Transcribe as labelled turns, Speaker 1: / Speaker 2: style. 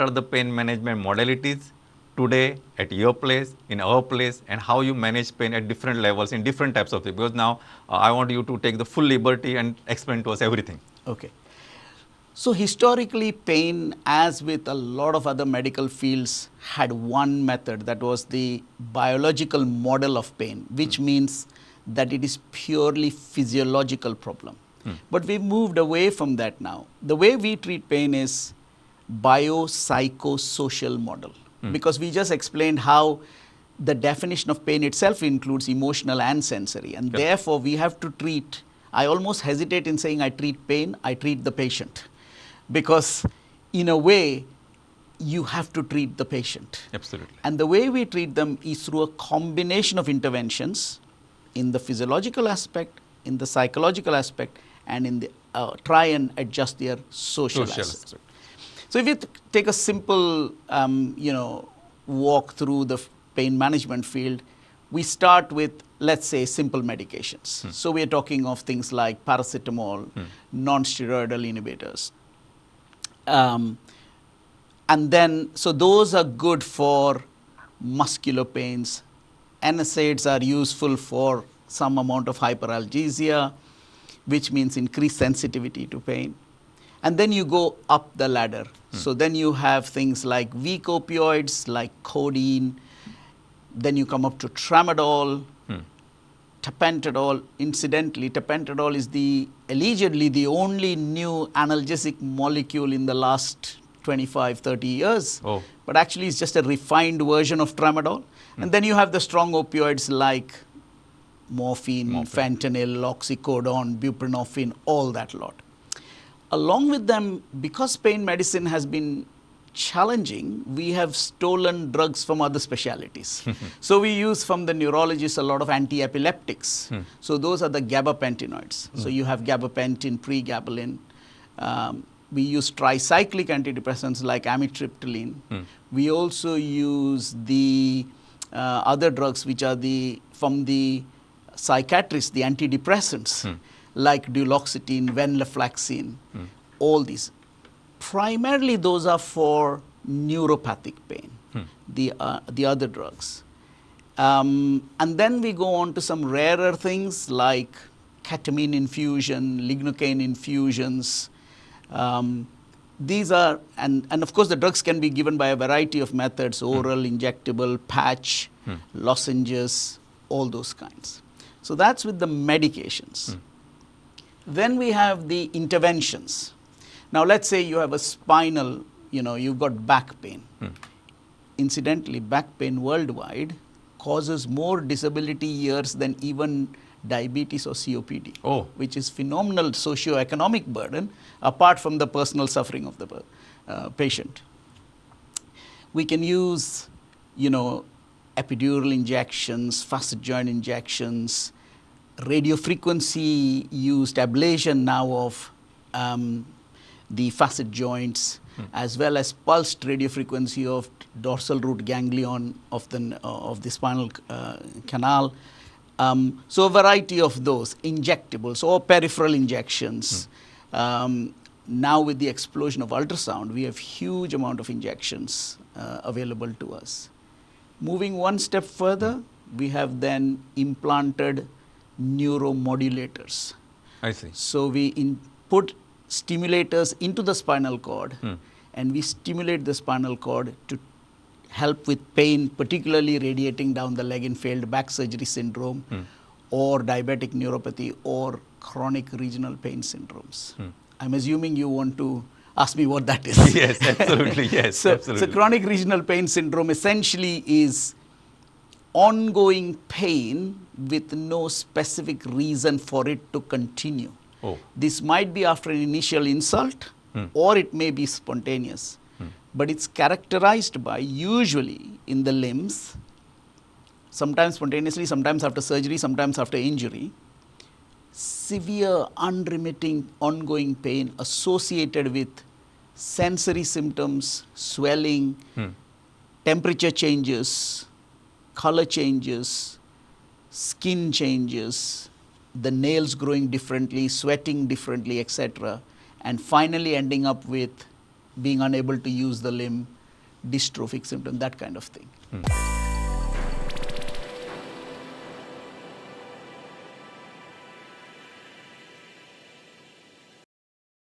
Speaker 1: what are the pain management modalities today at your place, in our place, and how you manage pain at different levels in different types of things. Because now I want you to take the full liberty and explain to us everything.
Speaker 2: Okay. So historically, pain, as with a lot of other medical fields, had one method, that was the biological model of pain, which means that it is purely physiological problem. But we've moved away from that now. The way we treat pain is biopsychosocial model, because we just explained how the definition of pain itself includes emotional and sensory, and therefore we have to treat. I almost hesitate in saying I treat pain, I treat the patient, because in a way you have to treat the patient.
Speaker 1: Absolutely.
Speaker 2: And the way we treat them is through a combination of interventions in the physiological aspect, in the psychological aspect, and in the try and adjust their social aspect. So if you take a simple walk through the pain management field, we start with, let's say, simple medications. So we are talking of things like paracetamol, non-steroidal inhibitors. And then, so those are good for muscular pains. NSAIDs are useful for some amount of hyperalgesia, which means increased sensitivity to pain. And then you go up the ladder. So then you have things like weak opioids, like codeine. Then you come up to tramadol, tapentadol. Incidentally, tapentadol is allegedly the only new analgesic molecule in the last 25, 30 years.
Speaker 1: Oh.
Speaker 2: But actually it's just a refined version of tramadol. And then you have the strong opioids like morphine, fentanyl, oxycodone, buprenorphine, all that lot. Along with them, because pain medicine has been challenging, we have stolen drugs from other specialties. So we use from the neurologists a lot of anti-epileptics. So those are the gabapentinoids. So you have gabapentin, pregabalin. We use tricyclic antidepressants like amitriptyline. We also use the other drugs which are from the psychiatrists, the antidepressants, like duloxetine, venlafaxine, all these. Primarily those are for neuropathic pain, the other drugs. And then we go on to some rarer things like ketamine infusion, lignocaine infusions. These are, and of course the drugs can be given by a variety of methods, oral, injectable, patch, lozenges, all those kinds. So that's with the medications. Then we have the interventions. Now let's say you have a spinal, you've got back pain. Incidentally, back pain worldwide causes more disability years than even diabetes or COPD, which is phenomenal socio-economic burden apart from the personal suffering of the patient. We can use, epidural injections, facet joint injections, radiofrequency used ablation now of the facet joints, as well as pulsed radiofrequency of dorsal root ganglion of the spinal canal. So a variety of those injectables or peripheral injections. Now with the explosion of ultrasound, we have huge amount of injections available to us. Moving one step further, we have then implanted neuromodulators.
Speaker 1: I see.
Speaker 2: So we put stimulators into the spinal cord, and we stimulate the spinal cord to help with pain, particularly radiating down the leg in failed back surgery syndrome, or diabetic neuropathy, or chronic regional pain syndromes. I'm assuming you want to ask me what that is.
Speaker 1: Yes, absolutely. Yes,
Speaker 2: so,
Speaker 1: absolutely.
Speaker 2: So chronic regional pain syndrome essentially is ongoing pain with no specific reason for it to continue. This might be after an initial insult, or it may be spontaneous. But it's characterized by, usually in the limbs, sometimes spontaneously, sometimes after surgery, sometimes after injury, severe, unremitting, ongoing pain associated with sensory symptoms, swelling, temperature changes, color changes, skin changes, the nails growing differently, sweating differently, etc., and finally ending up with being unable to use the limb, dystrophic symptom, that kind of thing.